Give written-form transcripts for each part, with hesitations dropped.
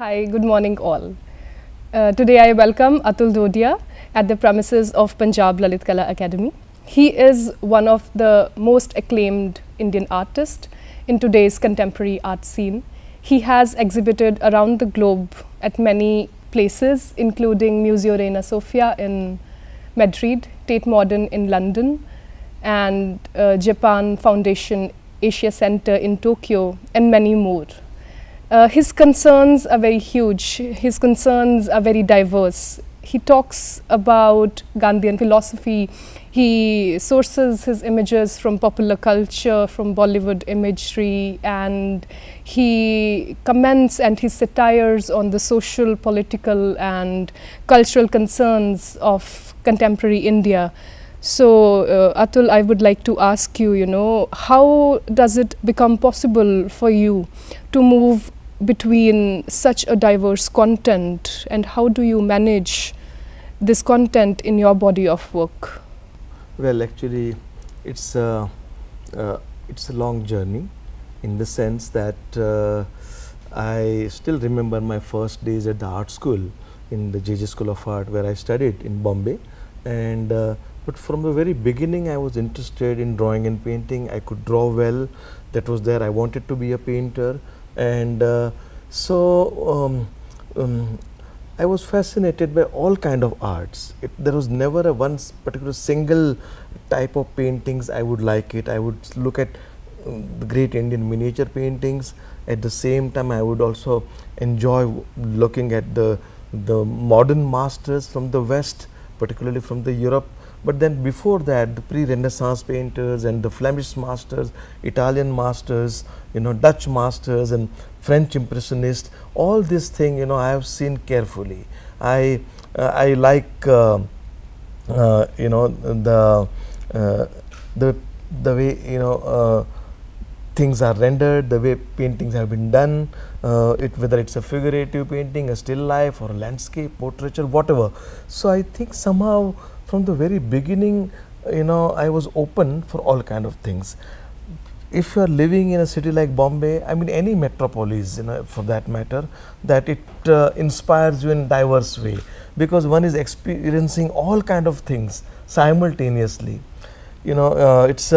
Hi, good morning all. Today I welcome Atul Dodiya at the premises of Punjab Lalit Kala Akademi. He is one of the most acclaimed Indian artists in today's contemporary art scene. He has exhibited around the globe at many places, including Museo Reina Sofia in Madrid, Tate Modern in London, and Japan Foundation Asia Center in Tokyo, and many more. His concerns are very huge. His concerns are very diverse. He talks about Gandhian philosophy. He sources his images from popular culture, from Bollywood imagery, and he comments and he satires on the social, political, and cultural concerns of contemporary India. So, Atul, I would like to ask you, how does it become possible for you to move between such a diverse content, and how do you manage this content in your body of work? Well, actually, it's a long journey, in the sense that I still remember my first days at the art school in the JJ School of Art, where I studied in Bombay, and but from the very beginning I was interested in drawing and painting. I could draw well, that was there. I wanted to be a painter, and I was fascinated by all kind of arts. There was never a one particular single type of paintings I would like it. I would look at the great Indian miniature paintings. At the same time, I would also enjoy looking at the modern masters from the West, particularly from the Europe. But then before that, the pre-Renaissance painters and the Flemish masters, Italian masters, Dutch masters and French impressionists, all this thing, I have seen carefully. I like, the way, things are rendered, the way paintings have been done, whether it's a figurative painting, a still life, or a landscape, portraiture, whatever. So I think somehow from the very beginning, I was open for all kind of things. If you are living in a city like Bombay, I mean any metropolis, for that matter, that it inspires you in diverse way, because one is experiencing all kind of things simultaneously. It's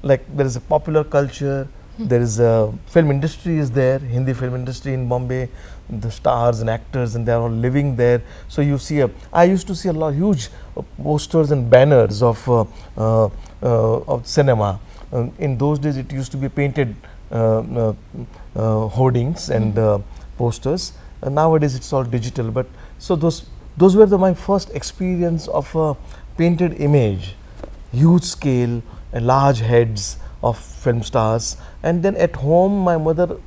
like there is a popular culture, there is a film industry is there, Hindi film industry in Bombay, the stars and actors, and they are all living there. So you see I used to see a lot huge posters and banners of cinema. In those days it used to be painted hoardings and posters. Nowadays it's all digital, but so those were my first experience of a painted image, huge scale and large heads of film stars. And then at home my mother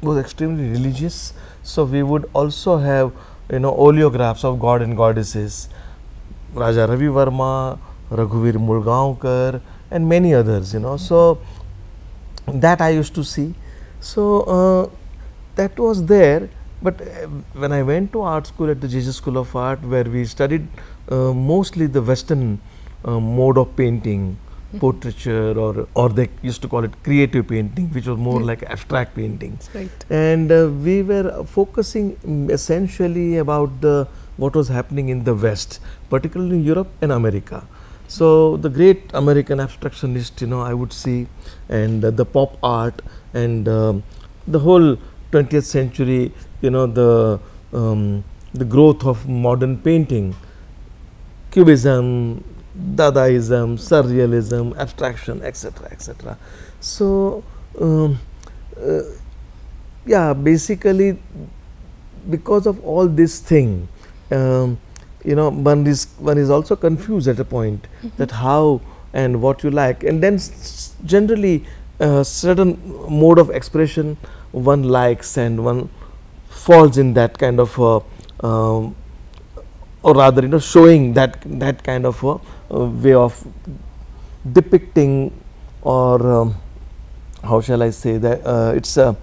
was extremely religious, so we would also have oleographs of god and goddesses, Raja Ravi Verma, Raghuvir Mulgaonkar and many others, so that I used to see. So that was there. But when I went to art school at the JJ School of Art, where we studied mostly the Western mode of painting, portraiture, or they used to call it creative painting, which was more like abstract painting. Right. And we were focusing essentially about what was happening in the West, particularly Europe and America. So the great American abstractionist, I would see, and the pop art, and the whole 20th century, the growth of modern painting, Cubism, Dadaism, Surrealism, abstraction, etc., etc. So yeah, basically because of all this thing, one is also confused at a point that how and what you like, and then generally certain mode of expression one likes and one falls in that kind of or rather showing that kind of way of depicting, or how shall I say that, it's I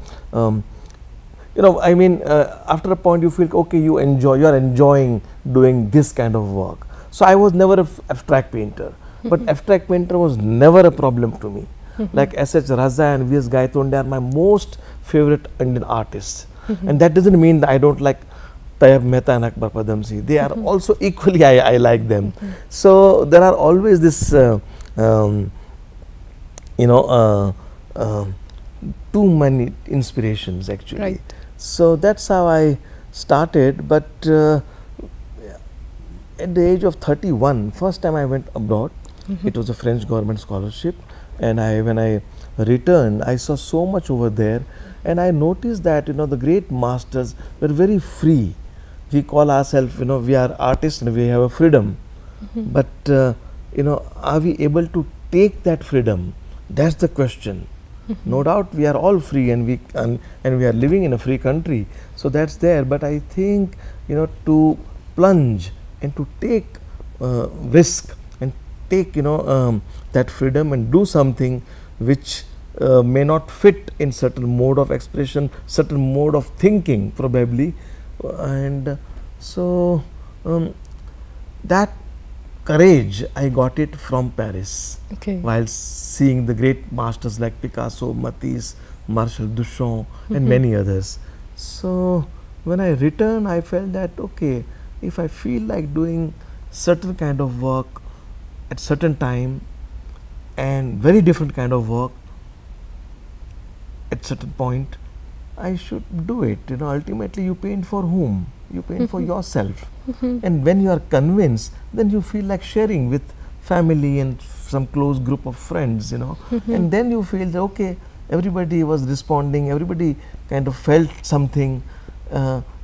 mean, after a point you feel okay, you are enjoying doing this kind of work. So I was never an abstract painter, but abstract painter was never a problem to me. Like S.H. Raza and V.S. Gaitonde are my most favorite Indian artists. And that doesn't mean that I don't like Tayyab Mehta and Akbar Padamsee. They are also equally, I like them. So there are always this, too many inspirations actually. Right. So that's how I started. But at the age of 31, first time I went abroad, it was a French government scholarship, and when I returned, I saw so much over there, and I noticed that the great masters were very free. We call ourselves, we are artists and we have a freedom, but are we able to take that freedom? That's the question. No doubt we are all free, and we are living in a free country, so that's there. But I think to plunge and to take risk and take that freedom and do something which may not fit in certain mode of expression, certain mode of thinking probably, and so that courage I got it from Paris, while seeing the great masters like Picasso, Matisse, Marcel Duchamp and many others. So when I returned, I felt that okay, if I feel like doing certain kind of work at certain time and very different kind of work at certain point, I should do it. Ultimately you paint for whom? You paint for yourself. And when you are convinced, then you feel like sharing with family and some close group of friends, and then you feel that okay, everybody was responding, everybody kind of felt something,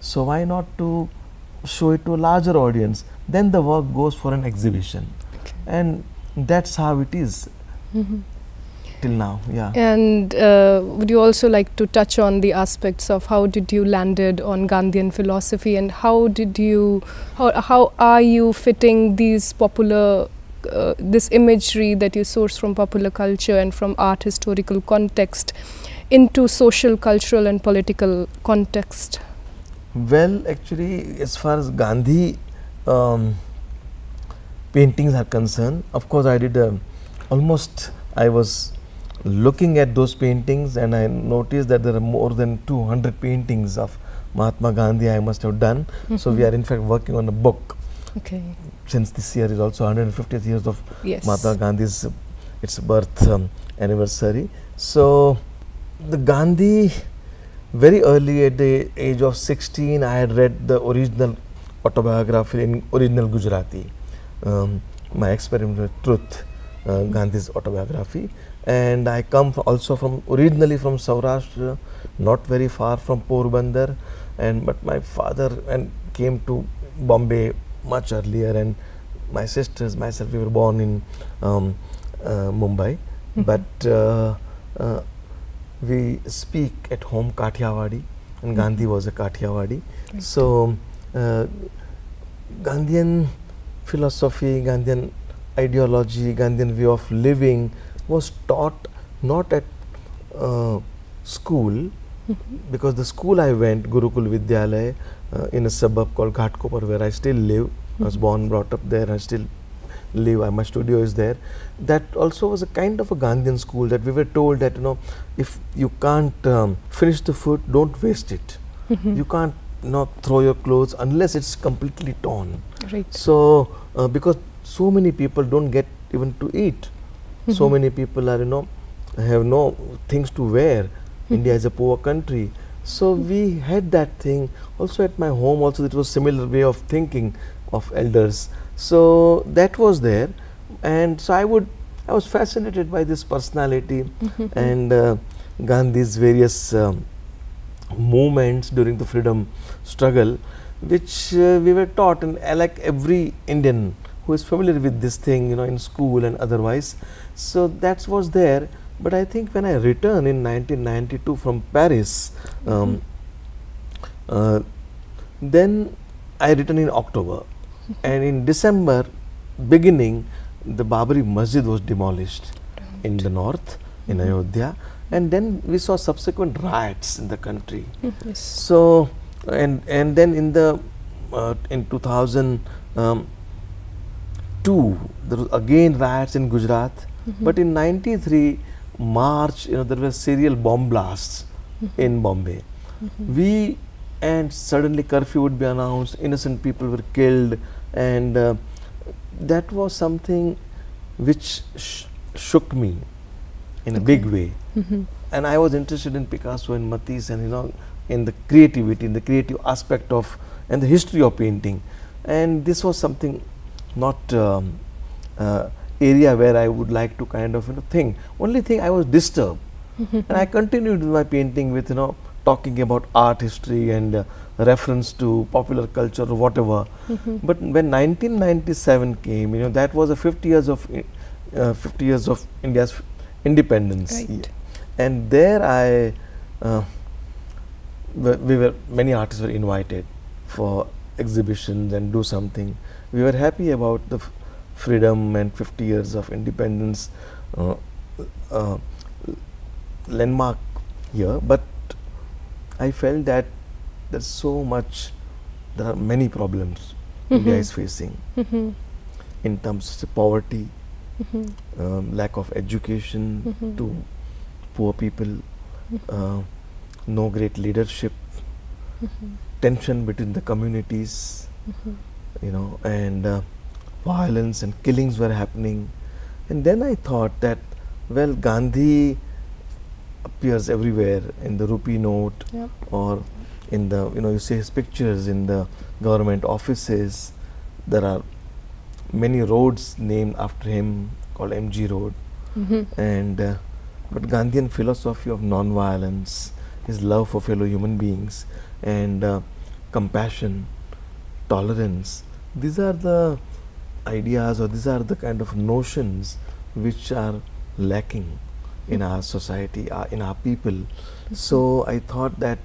so why not to show it to a larger audience? Then the work goes for an exhibition, and that's how it is till now. Yeah. And would you also like to touch on the aspects of how did you landed on Gandhian philosophy, and how are you fitting these popular this imagery that you source from popular culture and from art historical context into social, cultural and political context? Well, actually, as far as Gandhi paintings are concerned, of course I did I was looking at those paintings, and I noticed that there are more than 200 paintings of Mahatma Gandhi I must have done. So we are in fact working on a book. Since this year is also 150th years of Mahatma Gandhi's its birth anniversary. So the Gandhi, very early at the age of 16, I had read the original autobiography in original Gujarati, My Experiment with Truth, Gandhi's autobiography. And I come originally from Saurashtra, not very far from Porbandar, but my father came to Bombay much earlier, and my sisters, myself, we were born in Mumbai, but we speak at home Kathiawadi, and Gandhi was a Kathiawadi. So Gandhian philosophy, Gandhian ideology, Gandhian way of living was taught not at school, because the school I went, Gurukul Vidyalaya, in a suburb called Ghatkopar, where I still live. I was born, brought up there, and I still live. My studio is there. That also was a kind of a Gandhian school, that we were told that if you can't finish the food, don't waste it. You can't throw your clothes unless it's completely torn. So because so many people don't get even to eat. So many people are have no things to wear. India is a poor country. So we had that thing also at my home. Also, it was similar way of thinking of elders. So that was there, and so I was fascinated by this personality and Gandhi's various movements during the freedom struggle, which we were taught, and like every Indian who is familiar with this thing, in school and otherwise. So that was there. But I think when I returned in 1992 from Paris, then I returned in October, and in December beginning, the Babri Masjid was demolished in the north, in Ayodhya, and then we saw subsequent riots in the country. So and then in 2002 there was again riots in Gujarat, but in 93 March, there were serial bomb blasts in Bombay. we, and suddenly curfew would be announced, innocent people were killed, and that was something which shook me in a big way. And I was interested in Picasso and Matisse, and in the creativity, in the creative aspect of, and the history of painting. And this was something not area where I would like to kind of think. Only thing, I was disturbed. And I continued my painting with talking about art history and reference to popular culture or whatever. But when 1997 came, that was a 50 years of India's independence. Right. And there many artists were invited for exhibitions and do something. We were happy about the freedom and 50 years of independence landmark here, but I felt that there's so much, there are many problems India is facing in terms of poverty, lack of education to poor people, no great leadership, tension between the communities, and violence and killings were happening. And then I thought that, well, Gandhi appears everywhere in the rupee note, or in the, you see his pictures in the government offices. There are many roads named after him, called MG Road. And but Gandhian philosophy of non-violence, his love for fellow human beings, and compassion, tolerance, these are the ideas, or these are the kind of notions which are lacking in our society, in our people. So I thought that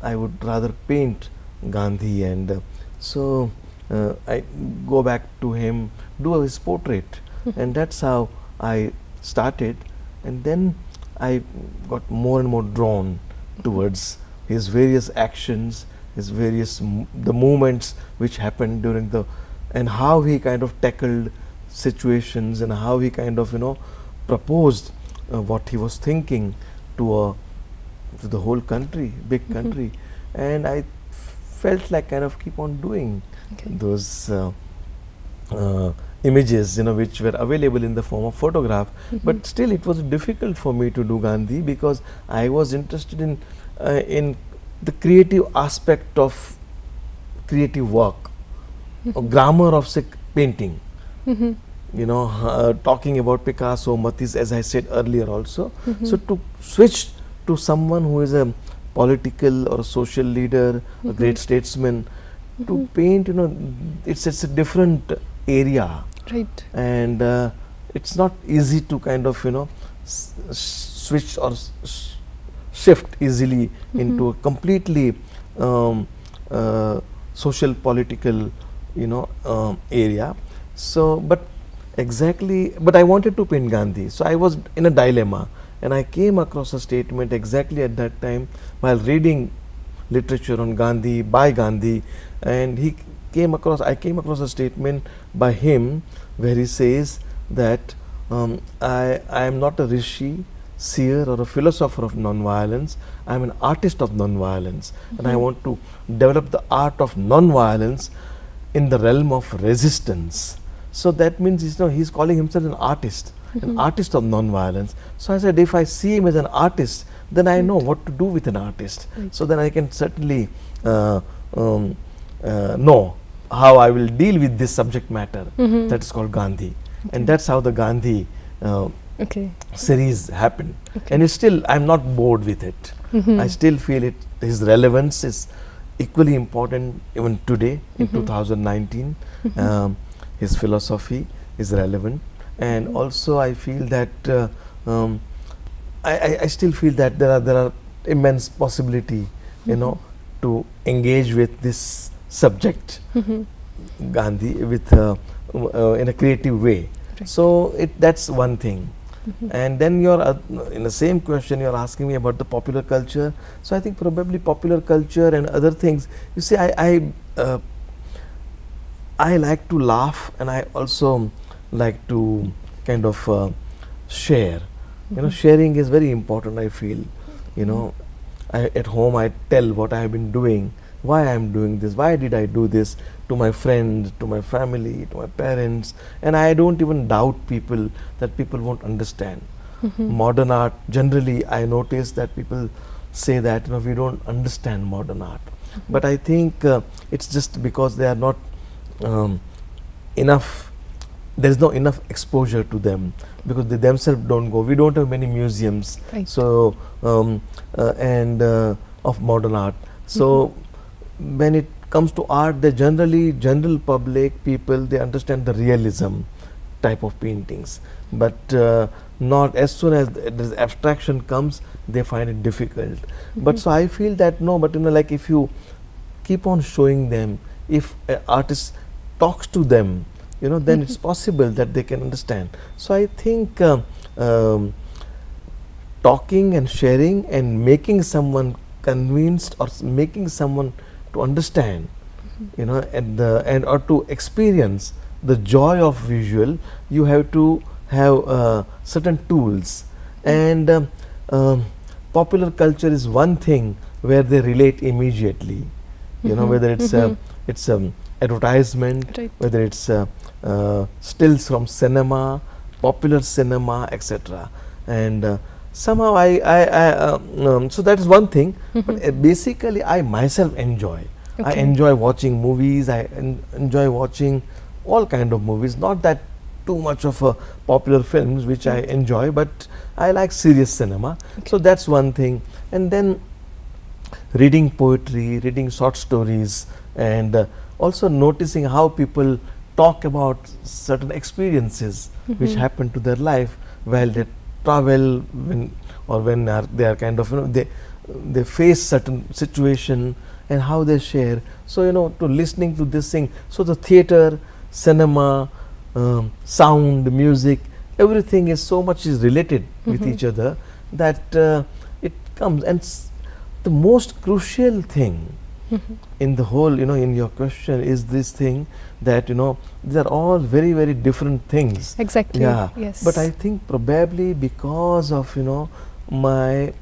I would rather paint Gandhi, and so I go back to him, do his portrait, and that's how I started. And then I got more and more drawn towards his various actions, his various the movements which happened during the, and how he kind of tackled situations, and how he kind of proposed what he was thinking to the whole country, big country. And I felt like kind of keep on doing those images, which were available in the form of photograph. But still it was difficult for me to do Gandhi, because I was interested in the creative aspect of creative work, or grammar of painting. Talking about Picasso, Matisse, as I said earlier also. So to switch to someone who is a political or a social leader, a great statesman, to paint, it's a different area. Right. And it's not easy to kind of, switch or shift easily into a completely social political, area. So, but I wanted to paint Gandhi. So I was in a dilemma, and I came across a statement exactly at that time while reading literature on Gandhi, by Gandhi, and I came across a statement by him where he says that I am not a rishi, seer, or a philosopher of non-violence. I am an artist of non-violence, and I want to develop the art of non-violence in the realm of resistance. So that means he's calling himself an artist of non-violence. So I said, if I see him as an artist, then I know what to do with an artist. So then I can certainly know how I will deal with this subject matter that is called Gandhi. And that's how the Gandhi series happened. And it's still, I'm not bored with it. I still feel his relevance is equally important even today in 2019. His philosophy is relevant, and also I feel that I still feel that there are immense possibility, to engage with this subject, Gandhi, with in a creative way. Right. So that's one thing. And then you're in the same question you're asking me about the popular culture. So I think probably popular culture and other things. You see, I like to laugh, and I also like to kind of share. Sharing is very important, I feel. at home I tell what I have been doing, why I am doing this, why did I do this, to my friends, to my family, to my parents, and I don't even doubt people that people won't understand. Modern art, generally I notice that people say that, you know, we don't understand modern art. But I think it's just because they are not enough, there is no enough exposure to them, because they themselves don't go. We don't have many museums, Right. so of modern art. So when it comes to art, they generally, general public people, they understand the realism type of paintings, but not as soon as this abstraction comes, they find it difficult. But so I feel that no, but you know, like if you keep on showing them, if an artist talks to them, you know, then it's possible that they can understand. So I think talking and sharing and making someone convinced, or making someone to understand, you know, at the end, or to experience the joy of visual, you have to have certain tools. And popular culture is one thing where they relate immediately, you know, whether it's it's advertisement, Right. whether it's stills from cinema, popular cinema, etc. And somehow so that is one thing. But basically I myself enjoy. I Okay. enjoy watching movies. I enjoy watching all kind of movies. Not that too much of popular films which I enjoy, but I like serious cinema. So that's one thing. And then reading poetry, reading short stories, and also noticing how people talk about certain experiences which happen to their life while they travel, when they are kind of, you know, they face certain situation, and how they share. So, you know, to listening to this thing, so the theater, cinema, sound, music, everything is so much is related with each other, that it comes. And the most crucial thing in the whole, you know, in your question is this thing, that, you know, these are all very, very different things. Exactly. Yeah. Yes. But I think probably because of, you know, my,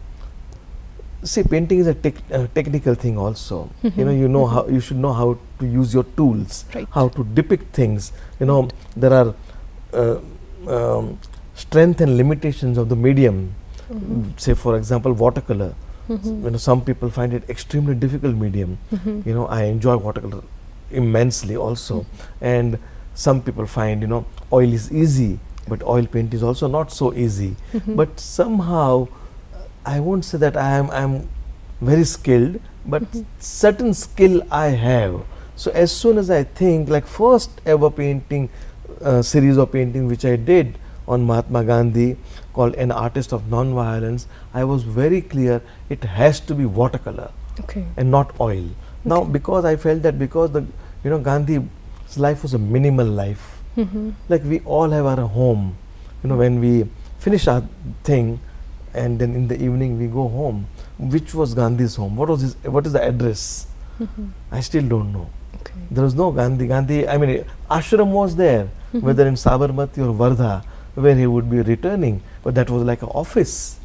see, painting is a technical thing also. You know, how you should know how to use your tools, Right. how to depict things. You know, there are strength and limitations of the medium. Say, for example, watercolor. You know, some people find it extremely difficult medium. You know, I enjoy watercolor immensely also, and some people find, you know, oil is easy, but oil paint is also not so easy. But somehow I won't say that I am very skilled, but certain skill I have. So as soon as I think, like first ever painting series of painting which I did on Mahatma Gandhi, called An Artist of Non-Violence, I was very clear it has to be watercolor Okay. and not oil. Now, because I felt that, because the, you know, Gandhi's life was a minimal life. Like we all have our home, you know, when we finish our thing, and then in the evening we go home. Which was Gandhi's home? What was his? What is the address? I still don't know. Okay. There was no Gandhi. I mean, ashram was there, whether in Sabarmati or Wardha, where he would be returning, but that was like an office.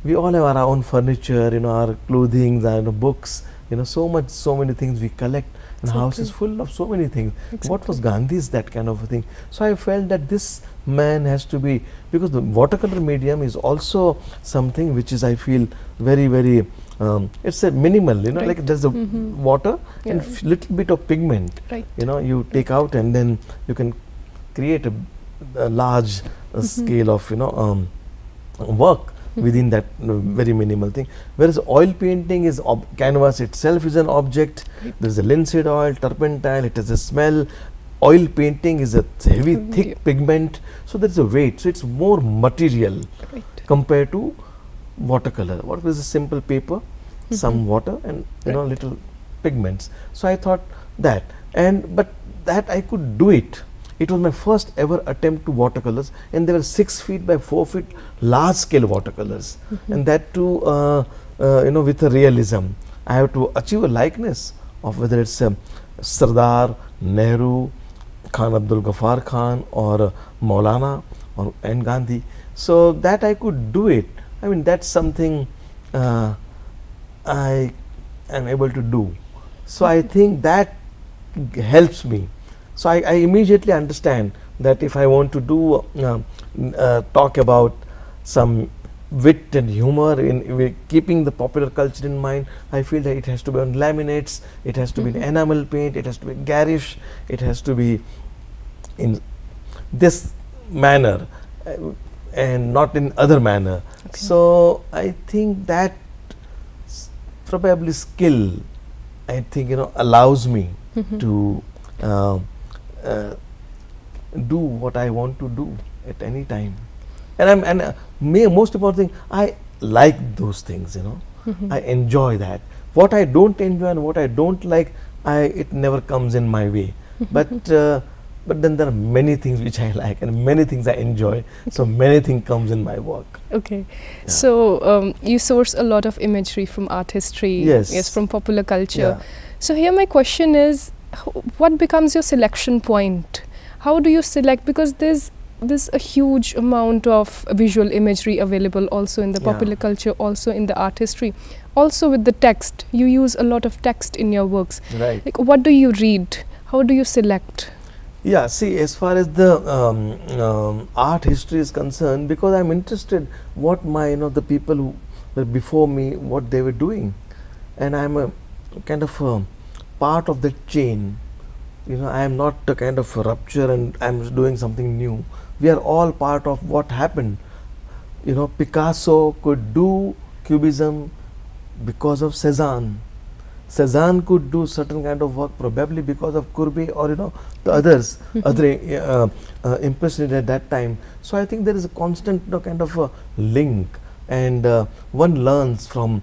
We all have our own furniture, you know, our clothing, our books, you know, so many things we collect, and house is full of so many things. What was Gandhi's that kind of a thing? So I felt that this man has to be, because the watercolor medium is also something which is, I feel, very, very, it's a minimal, you know, Right. like there's a water and little bit of pigment, Right. you know, you take out, and then you can create a large scale of, you know, work within that very minimal thing. Whereas oil painting is, canvas itself is an object. There is a linseed oil, turpentine, it has a smell. Oil painting is a heavy, thick pigment, so there is a weight. So it's more material compared to watercolor. Watercolor is a simple paper, some water, and you know, little pigments. So I thought that, but that I could do it. It was my first ever attempt to watercolors, and they were 6 feet by 4 feet, large scale watercolors, and that too, you know, with a realism. I have to achieve a likeness of whether it's Sardar, Nehru, Khan Abdul Ghaffar Khan, or Maulana, and Gandhi. So that I could do it. I mean, that's something I am able to do. So I think that helps me. So I immediately understand that if I want to do talk about some wit and humor in keeping the popular culture in mind, I feel that it has to be on laminates, it has to be in enamel paint, it has to be garish, it has to be in this manner and not in other manner. Okay. So I think that probably skill, I think, allows me to do what I want to do at any time. And most important thing, I like those things, I enjoy that. What I don't enjoy and what I don't like, it never comes in my way. But then there are many things which I like and many things I enjoy. So many things comes in my work. Okay. Yeah. So you source a lot of imagery from art history. Yes, from popular culture. Yeah. So here my question is, what becomes your selection point? How do you select? Because there's a huge amount of visual imagery available also in the popular culture, also in the art history, also with the text. You use a lot of text in your works. Right. Like, what do you read? How do you select? Yeah, see, as far as the art history is concerned, because I'm interested what the people who were before me, what they were doing, and I'm a kind of part of the chain. I am not a kind of a rupture and I'm doing something new. We are all part of what happened. Picasso could do Cubism because of Cézanne. Cézanne could do certain kind of work probably because of Courbet or the others, other impressionists at that time. So I think there is a constant kind of a link, and one learns from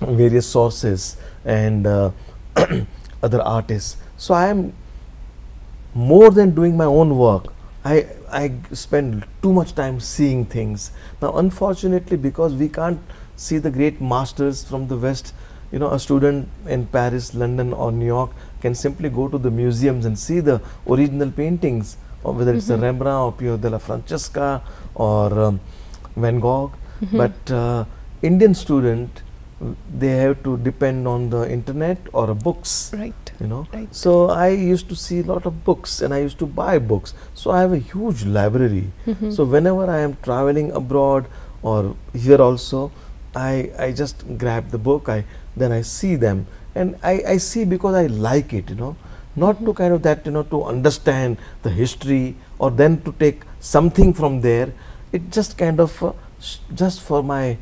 various sources and other artists. So I am more than doing my own work. I spend too much time seeing things. Now unfortunately, because we can't see the great masters from the West, a student in Paris, London or New York can simply go to the museums and see the original paintings, or whether it's a Rembrandt or Piero della Francesca or Van Gogh. But Indian student, they have to depend on the internet or books. Right. Right. So I used to see a lot of books and I used to buy books. So I have a huge library. So whenever I am traveling abroad or here also, I just grab the book, then I see them, and I see because I like it, not to kind of that, to understand the history or then to take something from there. It just kind of just for my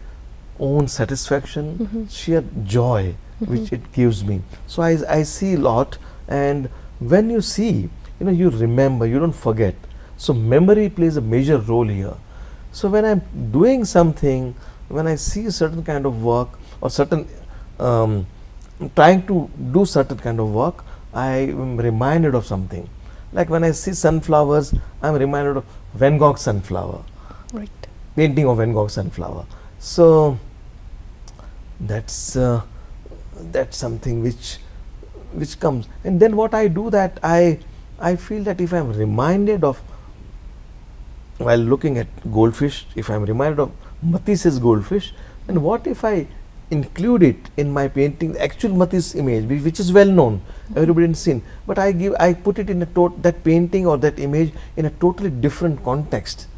own satisfaction, sheer joy which it gives me. So I see a lot, and when you see, you remember, you don't forget. So memory plays a major role here. So when I'm doing something, when I see a certain kind of work or certain trying to do certain kind of work, I am reminded of something. Like when I see sunflowers, I am reminded of Van Gogh's sunflower. Right. Painting of Van Gogh's sunflower. So that's something which comes. And then what I do, that I feel that if I am reminded of, while looking at goldfish, if I am reminded of Matisse's goldfish, and what if I include it in my painting, the actual Matisse image, which is well known, everybody has seen, but I put it in that painting or that image in a totally different context.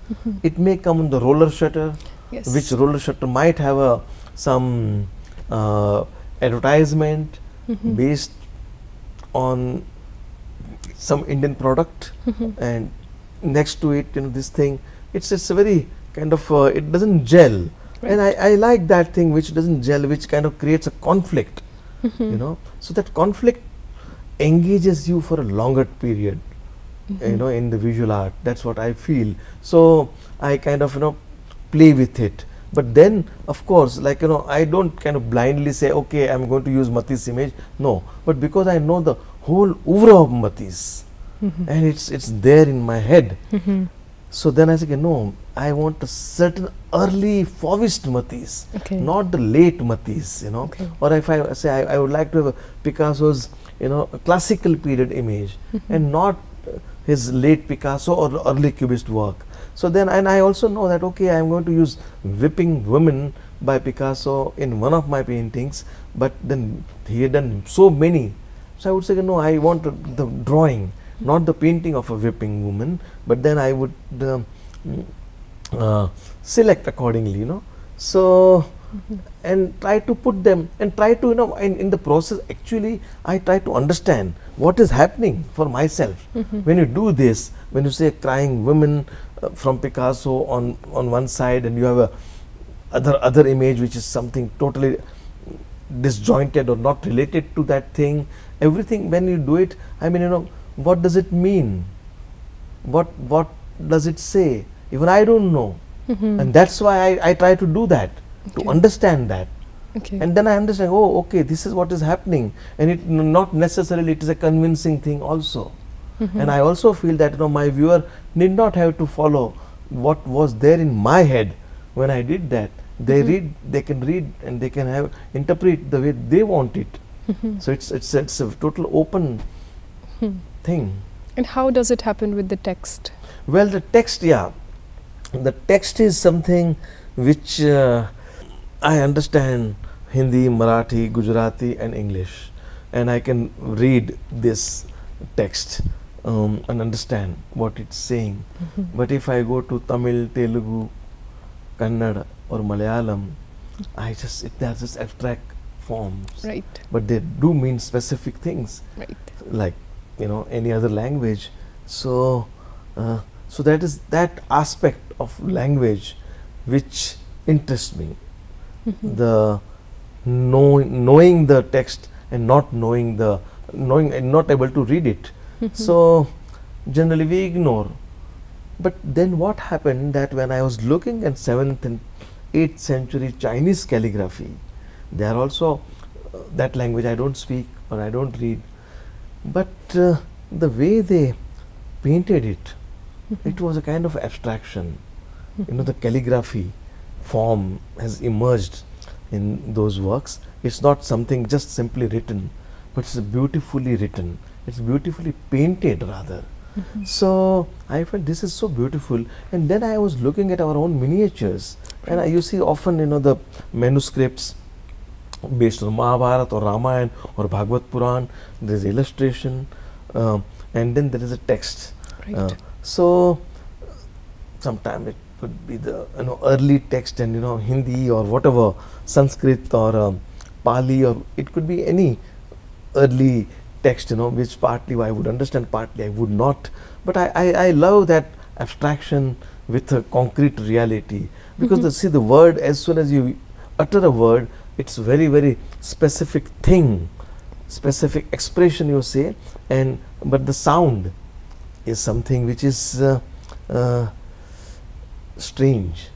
It may come on the roller shutter, which roller shutter might have some advertisement based on some Indian product, and next to it, this thing, it's a very kind of it doesn't gel. Right. And I like that thing which doesn't gel, which kind of creates a conflict, so that conflict engages you for a longer period, in the visual art. That's what I feel. So I kind of play with it. But then of course, like I don't kind of blindly say, okay, I'm going to use Matisse image. No, but because I know the whole oeuvre of Matisse, and it's there in my head. So then I say, no, I want a certain early Fauvist Matisse, not the late Matisse, Or if I say I would like to have a Picasso's, a classical period image, and not his late Picasso or early Cubist work. So then, and I also know that, okay, I am going to use whipping women by Picasso in one of my paintings, but then he had done so many. So I would say, no, I want the drawing, not the painting of a whipping woman, but then I would select accordingly, So, and try to put them and try to, in the process, actually, I try to understand what is happening for myself. When you do this, when you say crying women from Picasso on one side, and you have a other image which is something totally disjointed or not related to that thing, everything, when you do it, I mean, what does it mean? What does it say? Even I don't know. And that's why I try to do that, to understand that. And then I understand, oh, okay, this is what is happening. And it not necessarily it is a convincing thing also. And I also feel that, my viewer need not have to follow what was there in my head when I did that. They can read and they can interpret the way they want it. So it's a total open thing. And how does it happen with the text? Well, the text, the text is something which I understand Hindi, Marathi, Gujarati and English, and I can read this text and understand what it's saying. But if I go to Tamil, Telugu, Kannada or Malayalam, they're just abstract forms. Right. But they do mean specific things. Right. Like, any other language. So, so that is that aspect of language which interests me. The knowing the text and not knowing and not able to read it. So generally we ignore. But then what happened, that when I was looking at 7th and 8th century Chinese calligraphy, they are also that language I don't speak or I don't read, but the way they painted it, it was a kind of abstraction. The calligraphy form has emerged in those works. It's not something just simply written, but it's beautifully written. It's beautifully painted rather. So I felt this is so beautiful, and then I was looking at our own miniatures, and you see often the manuscripts based on Mahabharata or Ramayana or Bhagavad Puran. There is illustration, and then there is a text. Right. So sometimes it could be the early text and Hindi or whatever, Sanskrit or Pali, or it could be any early text, which partly I would understand, partly I would not. But I love that abstraction with a concrete reality, because see the word, as soon as you utter a word, it's very, very specific thing, specific expression you say, but the sound is something which is strange.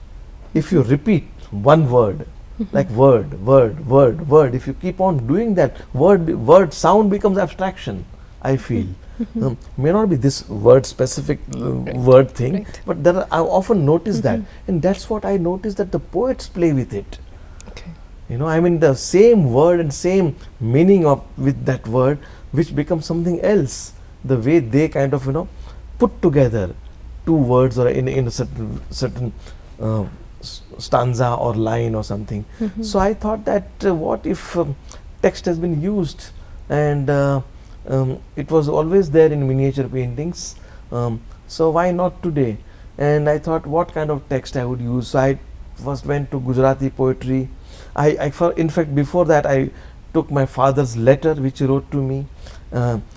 If you repeat one word, like word, if you keep on doing that, word sound becomes abstraction, I feel. May not be this word specific word thing, but I often notice that, and that's what I notice, that the poets play with it. I mean the same word and same meaning with that word, which becomes something else, the way they kind of put together two words or in a certain stanza or line or something. So I thought that what if text has been used, and it was always there in miniature paintings, so why not today? And I thought what kind of text I would use. So I first went to Gujarati poetry. In fact, before that, I took my father's letter which he wrote to me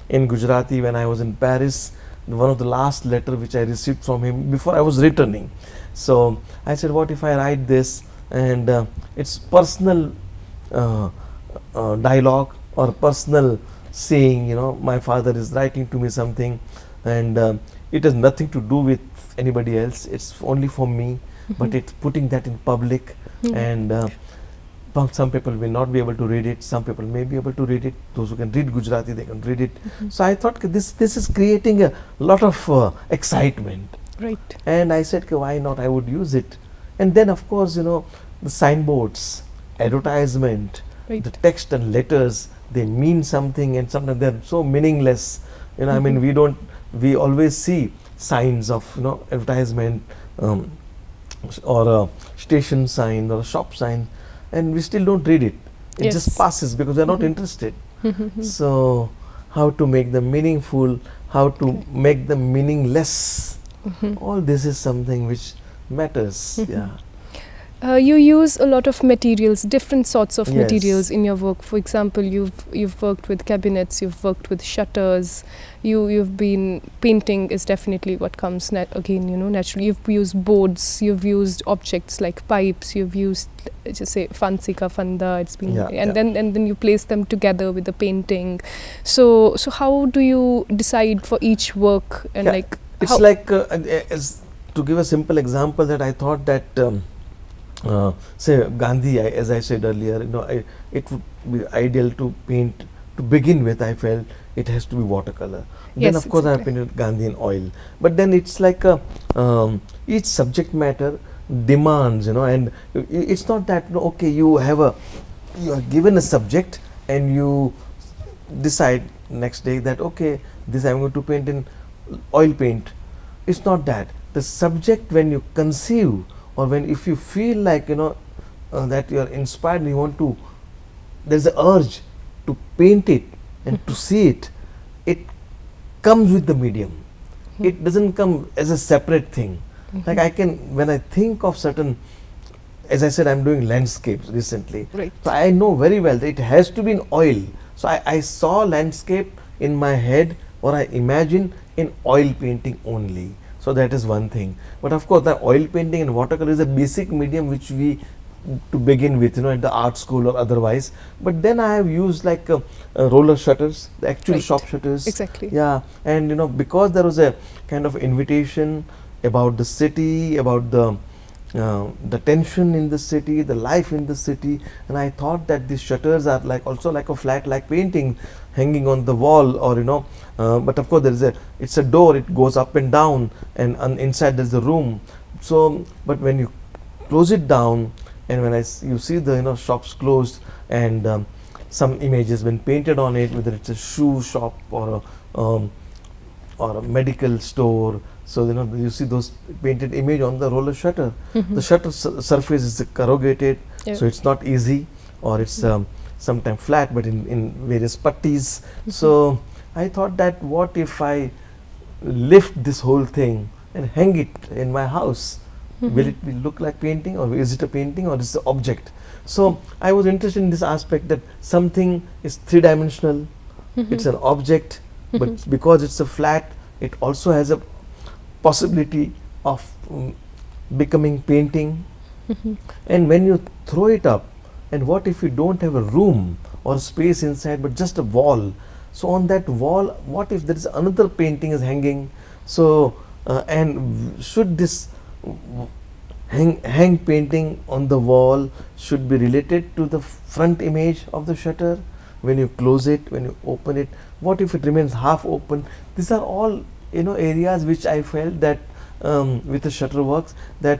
in Gujarati when I was in Paris. One of the last letter which I received from him before I was returning. So I said, what if I write this, and it's personal dialogue or personal saying, my father is writing to me something, and it has nothing to do with anybody else, it's only for me, but it's putting that in public, and some people will not be able to read it, some people may be able to read it. Those who can read Gujarati, they can read it. So I thought this is creating a lot of excitement. Right. And I said, why not, I would use it. And then of course, the signboards, advertisement, the text and letters, they mean something, and sometimes they're so meaningless. I mean, we always see signs of advertisement or a station sign or a shop sign, and we still don't read it. It Yes. just passes because we are not interested. So how to make them meaningful, how to make them meaningless, all this is something which matters. Yeah. You use a lot of materials, different sorts of Yes. materials in your work. For example, you've worked with cabinets, you've worked with shutters. You've been painting is definitely what comes again. You know, naturally. You've used boards. You've used objects like pipes. You've used just say fancy ka fanda. It's been Yeah, and yeah. then you place them together with the painting. So how do you decide for each work and Yeah, like It's how? like, as to give a simple example, that I thought that say Gandhi, as I said earlier, it would be ideal to paint to begin with. I felt it has to be watercolor. Then Yes, of course I exactly. painted Gandhi in oil. But then it's like each subject matter demands, and it's not that okay, you are given a subject and you decide next day that okay, this I'm going to paint in oil paint. It's not that. The subject, when you conceive, or when if you feel like that you are inspired and you want to, there's an urge to paint it and to see it, it comes with the medium. It doesn't come as a separate thing. Like when I think of certain, as I said, I'm doing landscapes recently. Right. So I know very well that it has to be in oil. So I saw landscape in my head, or I imagine in oil painting only. So that is one thing. But of course, the oil painting and watercolor is a basic medium which we to begin with, at the art school or otherwise. But then I have used like roller shutters, the actual Right. shop shutters. Exactly. Yeah, and because there was a kind of invitation about the city, about the tension in the city, the life in the city, and I thought that these shutters are also like a flat like painting hanging on the wall, or but of course it's a door, it goes up and down, and inside there's a room. So but when you close it down, and when you see the shops closed, and some images been painted on it, whether it's a shoe shop or a medical store. So you see those painted image on the roller shutter. The shutter surface is corrugated, so it's not easy, or it's sometimes flat, but in various putties. So I thought that what if I lift this whole thing and hang it in my house? Will it look like painting, or is it a painting, or is it an object? So I was interested in this aspect, that something is three-dimensional, it's an object, but because it's a flat, it also has a possibility of becoming painting. And when you throw it up, and what if you don't have a room or space inside, but just a wall? So on that wall, what if there is another painting is hanging? So and should this hang painting on the wall should be related to the front image of the shutter? When you close it, when you open it, what if it remains half open? These are all areas which I felt that with the shutter works, that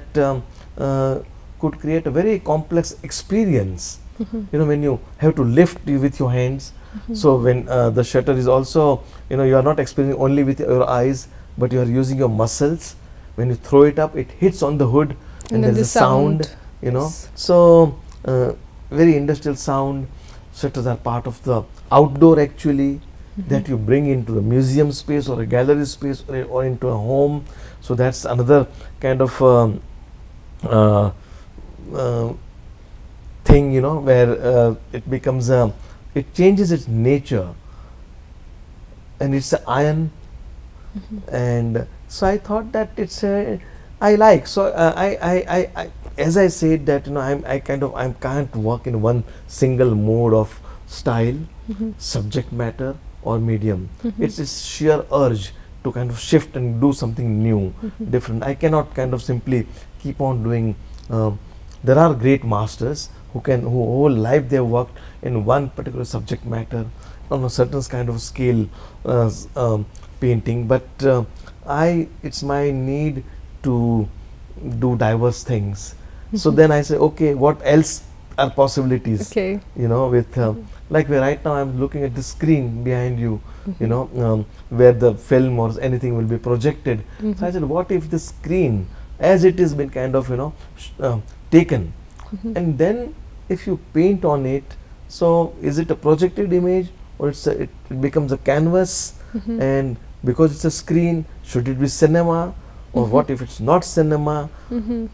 could create a very complex experience. When you have to lift with your hands. So when the shutter is also, you are not experiencing only with your eyes, but you are using your muscles. When you throw it up, it hits on the hood, and then there is a the sound. Yes. So very industrial sound. Shutters are part of the outdoor actually, that you bring into the museum space or a gallery space, or into a home. So that's another kind of thing, where it becomes it changes its nature, and it's an iron. And so I thought that it's I like. So I as I said that I can't work in one single mode of style, subject matter, or medium. It's this sheer urge to kind of shift and do something new, different. I cannot kind of simply keep on doing. There are great masters who whole life they have worked in one particular subject matter on a certain kind of scale, painting. But it's my need to do diverse things. So then I say, okay, what else are possibilities? Okay. With like where right now I'm looking at the screen behind you, where the film or anything will be projected. So I said, what if the screen as it is been kind of, you know, taken. And then if you paint on it, so is it a projected image, or it becomes a canvas? And because it's a screen, should it be cinema, or what if it's not cinema? You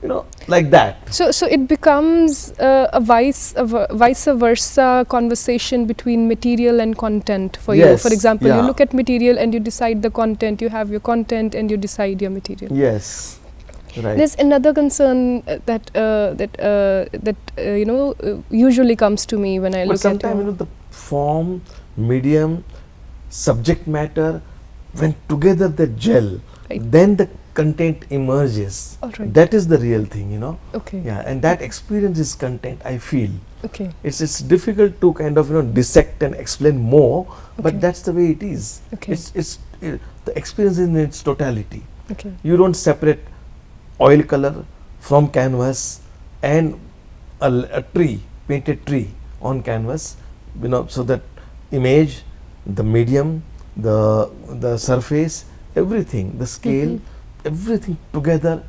know, like that. So it becomes a vice versa conversation between material and content for you. For example, you look at material and you decide the content. You have your content and you decide your material. Yes. Right. There's another concern that you know, usually comes to me when I look at sometimes, you know, the form, medium, subject matter, when together they gel, then the content emerges. That is the real thing, you know. Yeah, and that experience is content, I feel. It's difficult to kind of, you know, dissect and explain more, but that's the way it is. It's the experience in its totality. You don't separate oil color from canvas and a tree, painted tree on canvas, you know, so that image, the medium, the surface, everything, the scale, everything together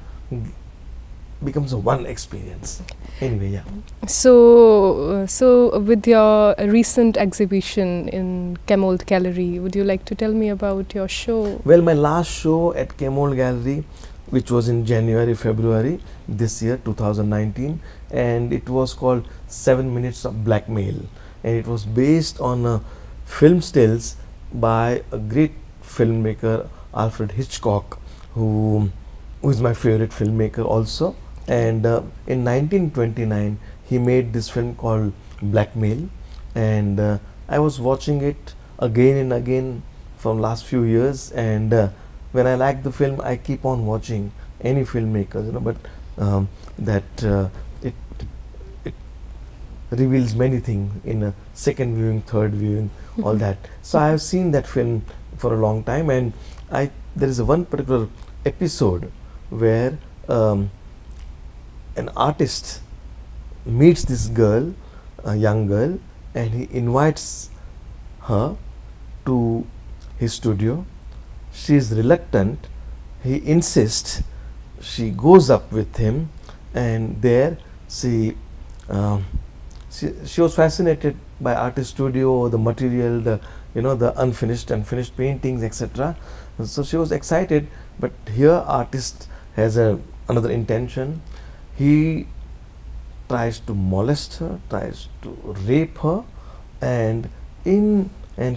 becomes a one experience. Anyway, yeah. So with your recent exhibition in Kaur Gallery, would you like to tell me about your show? Well, my last show at Kaur Gallery, which was in January, February this year, 2019, and it was called 7 Minutes of Blackmail, and it was based on film stills by a great filmmaker, Alfred Hitchcock, who is my favorite filmmaker also. And in 1929 he made this film called Blackmail, and I was watching it again and again from last few years, and when I like the film, I keep on watching any filmmakers, you know, but it reveals many things in a second viewing, third viewing, all that. So I have seen that film for a long time, and there is one particular episode where an artist meets this girl, a young girl, and he invites her to his studio. She is reluctant, he insists, she goes up with him, and there she was fascinated by artist studio, the material, the, you know, the unfinished and finished paintings, etc. So she was excited, but here artist has another intention. He tries to molest her, tries to rape her, and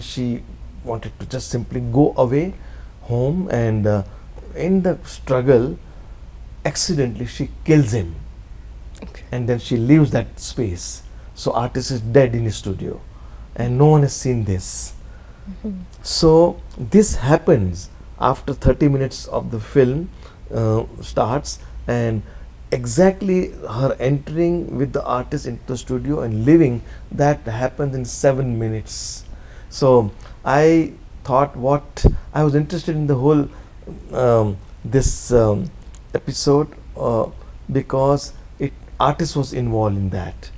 she wanted to just simply go away home, and in the struggle accidentally she kills him, and then she leaves that space. So artist is dead in his studio, and no one has seen this. So this happens after 30 minutes of the film starts, and exactly her entering with the artist into the studio and leaving, that happens in 7 minutes. So I thought, what I was interested in the whole this episode because artist was involved in that,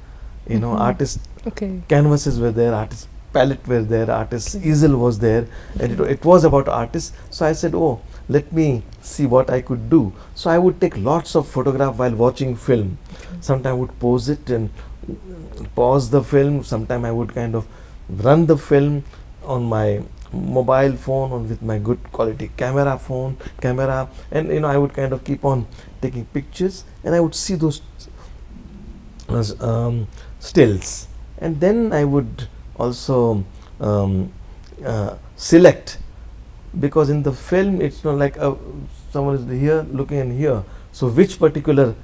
you know, artist canvases were there, artist palette were there, artist easel was there, and it was about artists. So I said, oh, let me see what I could do. So I would take lots of photographs while watching film. Sometimes I would pause it and pause the film. Sometimes I would kind of run the film on my mobile phone or with my good quality camera, and you know, I would kind of keep on taking pictures, and I would see those stills, and then I would also select, because in the film it's not like someone is here looking and here, so which particular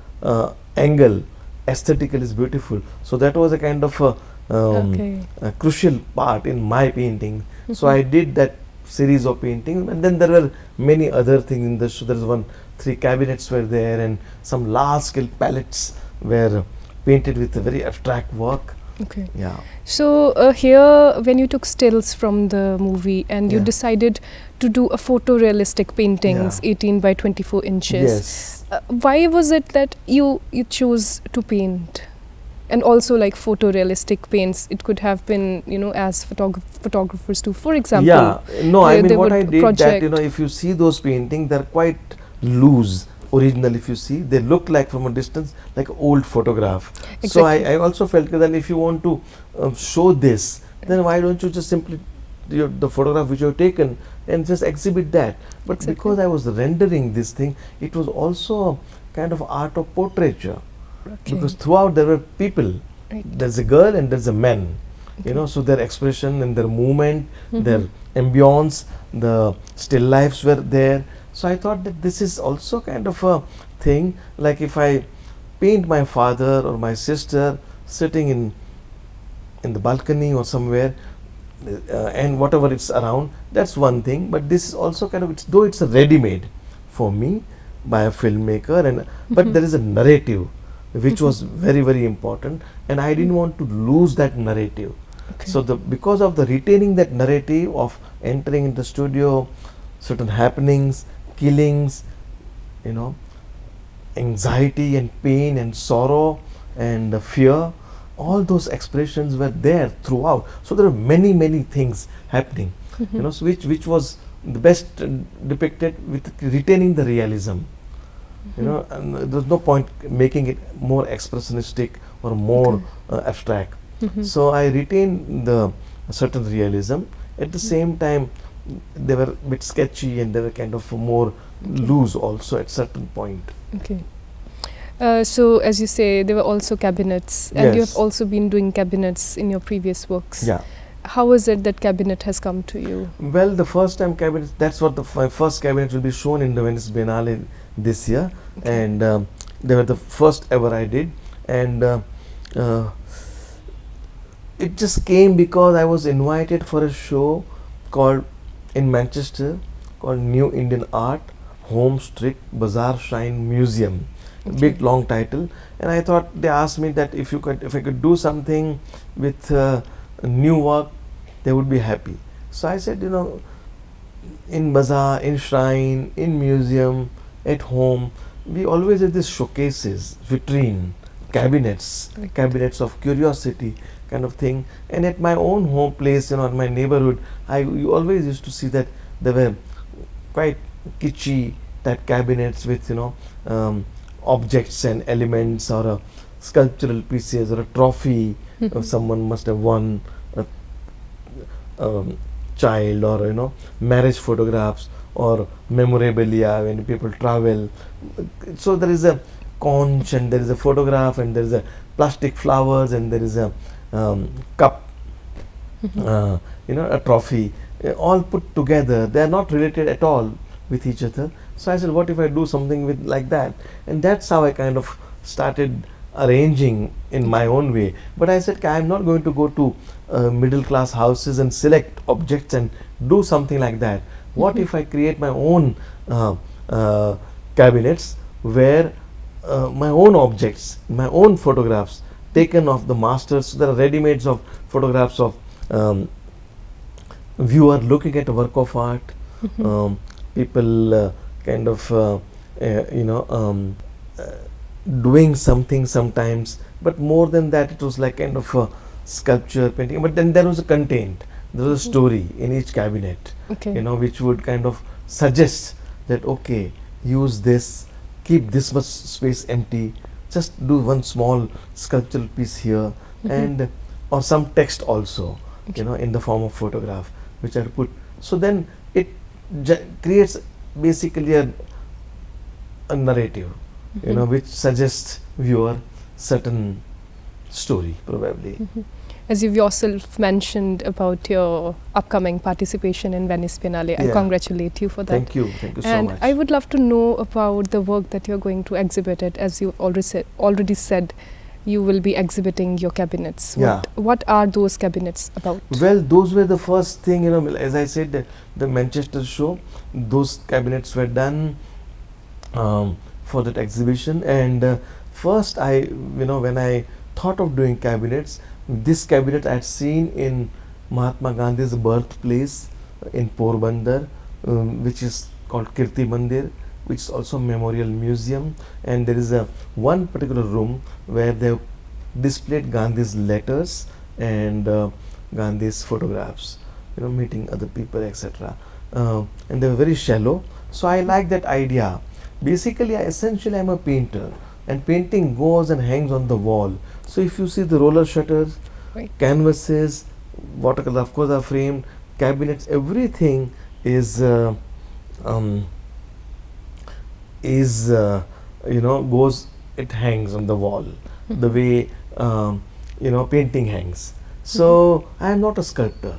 angle aesthetically is beautiful. So that was a kind of a crucial part in my painting. So I did that series of paintings, and then there were many other things in the show. There was 3 cabinets were there, and some large scale palettes were painted with a very abstract work. Yeah. So here, when you took stills from the movie and you decided to do a photorealistic paintings, 18 by 24 inches. Yes. Why was it that you chose to paint? and also like photorealistic paints. It could have been, you know, as photographers do. For example, yeah, no, I mean what I did that, project. you know, if you see those paintings, they're quite loose. Original, if you see, they look like from a distance like old photograph. Exactly. So I also felt that if you want to show this, then why don't you just simply the photograph which you have taken and just exhibit that. But Exactly. because I was rendering this thing, it was also a kind of art of portraiture. Okay. Because throughout there were people. Right. There's a girl and there's a man. Okay. You know, so their expression and their movement, their ambience, the still lifes were there. So I thought that this is also kind of a thing, like if I paint my father or my sister sitting in the balcony or somewhere, and whatever it's around, that's one thing. But this is also kind of, though it's a ready-made for me by a filmmaker, and but there is a narrative which was very, very important, and I didn't want to lose that narrative. Okay. So because of the retaining that narrative of entering into the studio, certain happenings, killings, you know, anxiety and pain and sorrow and fear, all those expressions were there throughout. So there are many, many things happening, you know, so which was the best depicted with retaining the realism. You know, and there's no point making it more expressionistic or more abstract. So I retained the certain realism. At the same time, they were a bit sketchy and they were kind of more loose also at certain point. Okay. So as you say, there were also cabinets, and you have Yes. also been doing cabinets in your previous works. Yeah. How is it that cabinet has come to you? Well, the first time cabinet, that's what my first cabinet will be shown in the Venice Biennale this year, and they were the first ever I did, and it just came because I was invited for a show called in Manchester called New Indian Art Home Street Bazaar Shrine Museum. Big long title, and I thought, they asked me that if I could do something with new work, they would be happy. So I said, you know, in bazaar, in shrine, in museum, at home, we always have these showcases, vitrine, cabinets, Right. cabinets of curiosity kind of thing. And at my own home place, you know, in my neighborhood, you always used to see that there were quite kitschy type cabinets with, you know, objects and elements, or sculptural pieces, or a trophy someone must have won, a child, or, you know, marriage photographs, or memorabilia when people travel. So there is a conch, and there is a photograph, and there is a plastic flowers, and there is a cup, you know, a trophy, all put together. They are not related at all with each other. So I said, what if I do something with like that? And that's how I kind of started arranging in my own way. But I said, I'm not going to go to middle class houses and select objects and do something like that. What if I create my own cabinets where my own objects, my own photographs taken of the masters. So there are ready-mades of photographs of viewer looking at a work of art, people kind of you know, doing something sometimes, but more than that, it was like kind of a sculpture, painting. But then there was a content, there was a story in each cabinet, Okay. you know, which would kind of suggest that, okay, use this, keep this much space empty, just do one small sculptural piece here, and or some text also, you know, in the form of photograph, which I put. So then it creates basically a narrative, you know, which suggests viewer certain story probably. As you've yourself mentioned about your upcoming participation in Venice Biennale, I Yeah. congratulate you for that. Thank you so And much. I would love to know about the work that you're going to exhibit it. As you already said, you will be exhibiting your cabinets. Yeah. What are those cabinets about? Well, those were the first thing, you know, as I said, the Manchester show, those cabinets were done for that exhibition. And first you know, when I thought of doing cabinets, this cabinet I had seen in Mahatma Gandhi's birthplace in Porbandar, which is called Kirti Mandir, which is also a memorial museum. And there is one particular room where they displayed Gandhi's letters and Gandhi's photographs, meeting other people, etc. And they were very shallow. So I like that idea. Basically, essentially I'm a painter, and painting goes and hangs on the wall. So if you see the roller shutters, Right. canvases, watercolor, of course, are framed, cabinets, everything is goes, it hangs on the wall the way painting hangs. So I am not a sculptor.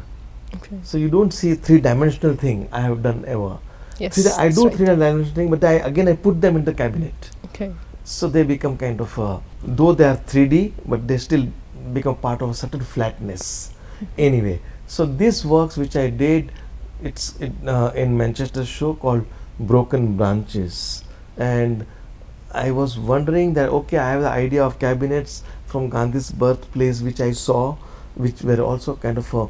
Okay. So you don't see three-dimensional thing I have done ever. Yes. I that's do right. three-dimensional thing, but I put them in the cabinet. Okay. So they become kind of, though they are 3D, but they still become part of a certain flatness. Anyway, so this works which I did, it's in Manchester show called Broken Branches, and I was wondering that, okay, I have the idea of cabinets from Gandhi's birthplace which I saw, which were also kind of a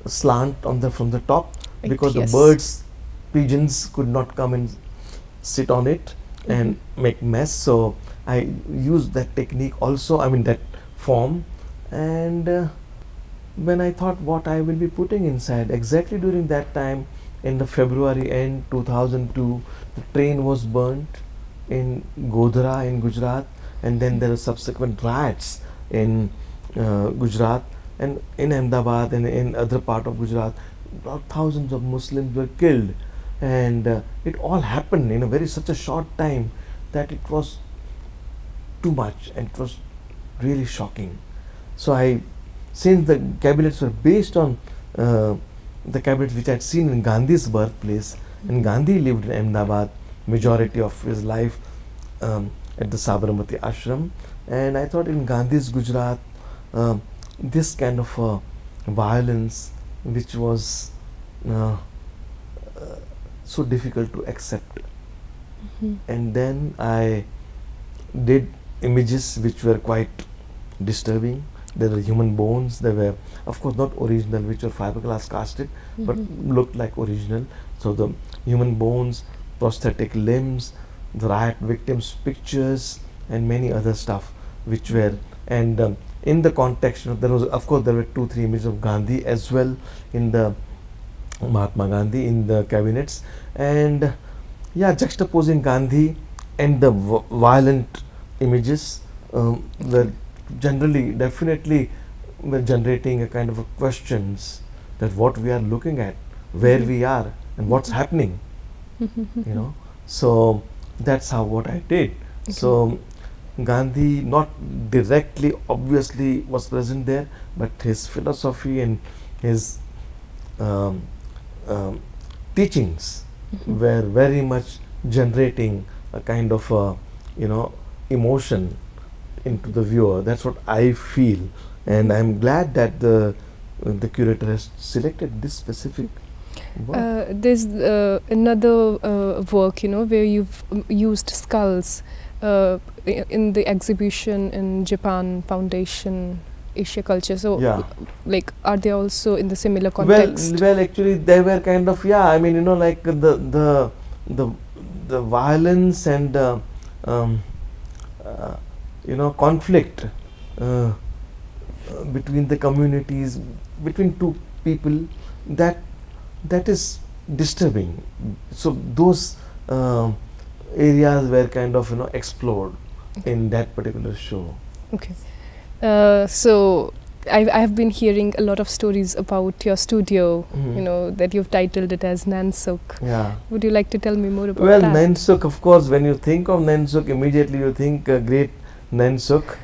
slant on from the top, Right, because yes. the birds, pigeons could not come and sit on it and make mess. So I used that technique also, I mean that form. And when I thought what I will be putting inside, exactly during that time, in the February end 2002, the train was burnt in Godhra in Gujarat, and then there were subsequent riots in Gujarat and in Ahmedabad and in other part of Gujarat. Thousands of Muslims were killed, and it all happened in a such a short time that it was too much, and it was really shocking. So since the cabinets were based on the cabinets which I had seen in Gandhi's birthplace, and Gandhi lived in Ahmedabad majority of his life at the Sabarmati ashram, and I thought in Gandhi's Gujarat this kind of violence, which was so difficult to accept. And then I did images which were quite disturbing. There were human bones. They were, of course, not original, which were fiberglass casted, but looked like original. So the human bones, prosthetic limbs, the riot victims' pictures, and many other stuff, which were, and in the context, there was, of course, there were 2-3 images of Gandhi as well in the Mahatma Gandhi in the cabinets, and yeah, juxtaposing Gandhi and the violent images were generally, definitely were generating a kind of questions that what we are looking at, where we are, and what's happening, So that's what I did. So Gandhi not directly, obviously, was present there, but his philosophy and his teachings were very much generating a kind of emotion into the viewer. That's what I feel, and I'm glad that the curator has selected this specific work. There's another work, where you've used skulls in the exhibition in Japan Foundation Asia Culture. So, Yeah. like, are they also in the similar context? Well, actually, they were kind of, yeah. I mean, like the violence and conflict between the communities, between two people, that is disturbing. So those areas were kind of explored in that particular show. Okay. So I have been hearing a lot of stories about your studio, that you've titled it as Nansuk. Yeah. Would you like to tell me more about Well, that? Nansuk, of course, when you think of Nansuk, immediately you think great Nansuk,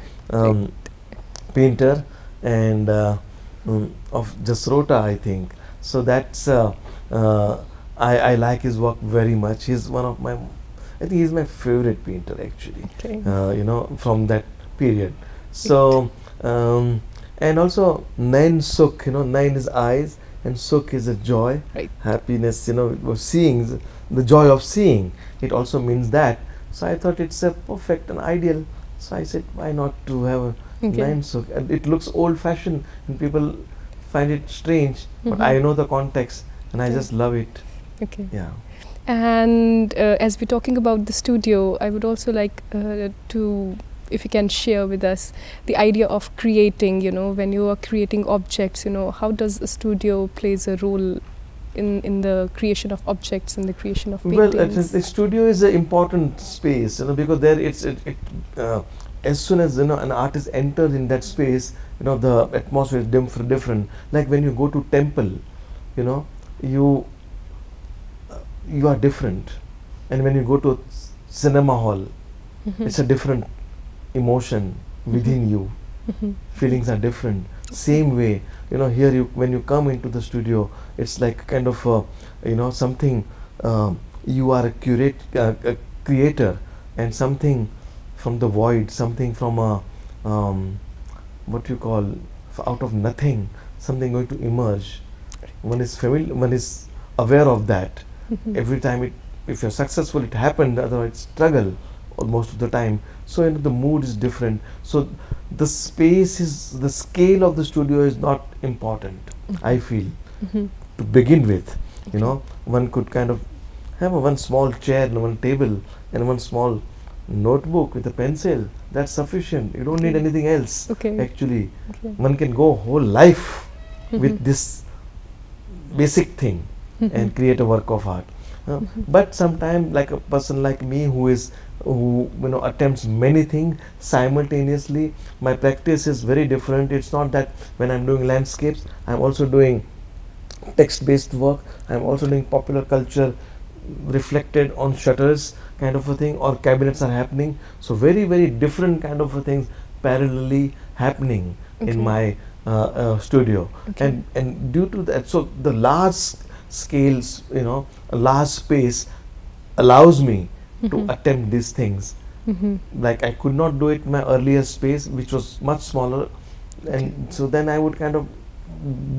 painter, and of Jasrota, I think. So that's I like his work very much. He's one of my, I think he's my favorite painter actually. Okay. From that period. So and also Nain Sukh, Nain is eyes and Sukh is a joy, Right. happiness, of seeing, the joy of seeing. It also means that. So I thought it's a perfect and ideal. So I said, why not to have a Nain Sukh? And it looks old-fashioned and people find it strange, but I know the context and I just love it. Okay. Yeah. And as we're talking about the studio, I would also like to if you can share with us the idea of creating, when you are creating objects, how does a studio plays a role in the creation of objects, in the creation of paintings? Well, the studio is an important space, because there as soon as an artist enters in that space, the atmosphere is different. Like when you go to temple, you are different, and when you go to cinema hall, it's a different emotion within you. Feelings are different. Same way, here when you come into the studio, it's like kind of something. You are a creator, and something from the void, something from a what you call out of nothing, something going to emerge. One is familiar, one is aware of that. Every time if you're successful, it happened. Otherwise, struggle most of the time. So the mood is different. So the space is, the scale of the studio is not important. I feel to begin with. One could kind of have one small chair and one table and one small notebook with a pencil. That's sufficient. You don't need anything else. Actually, one can go whole life with this basic thing and create a work of art. But sometimes, like a person like me who attempts many things simultaneously, my practice is very different. It's not that when I'm doing landscapes, I'm also doing text-based work. I'm also doing popular culture reflected on shutters kind of a thing, or cabinets are happening. So very, very different kind of a things parallelly happening in my studio. And due to that, so the large scales, a large space allows me to attempt these things. Like I could not do it in my earlier space, which was much smaller, and so then I would kind of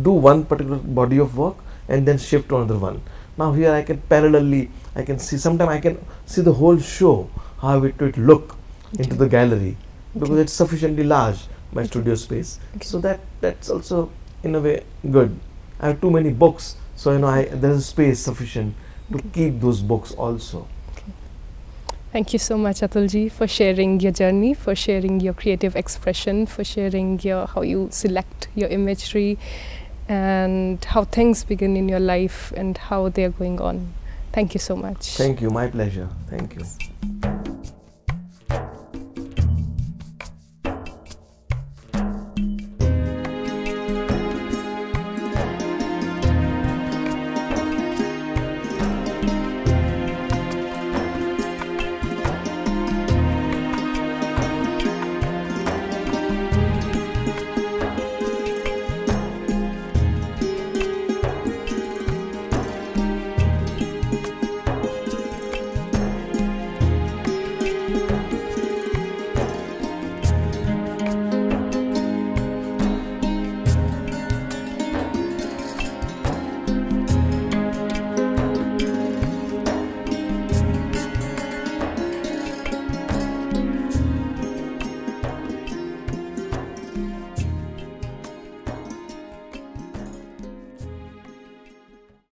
do one particular body of work and then shift to another one. Now here I can parallelly, I can see, sometimes I can see the whole show, how it would look into the gallery, because it's sufficiently large, my studio space. So that's also in a way good. I have too many books, so there's a space sufficient to keep those books also. Thank you so much, Atulji, for sharing your journey, for sharing your creative expression, for sharing how you select your imagery and how things begin in your life and how they are going on. Thank you so much. Thank you. My pleasure. Thank you.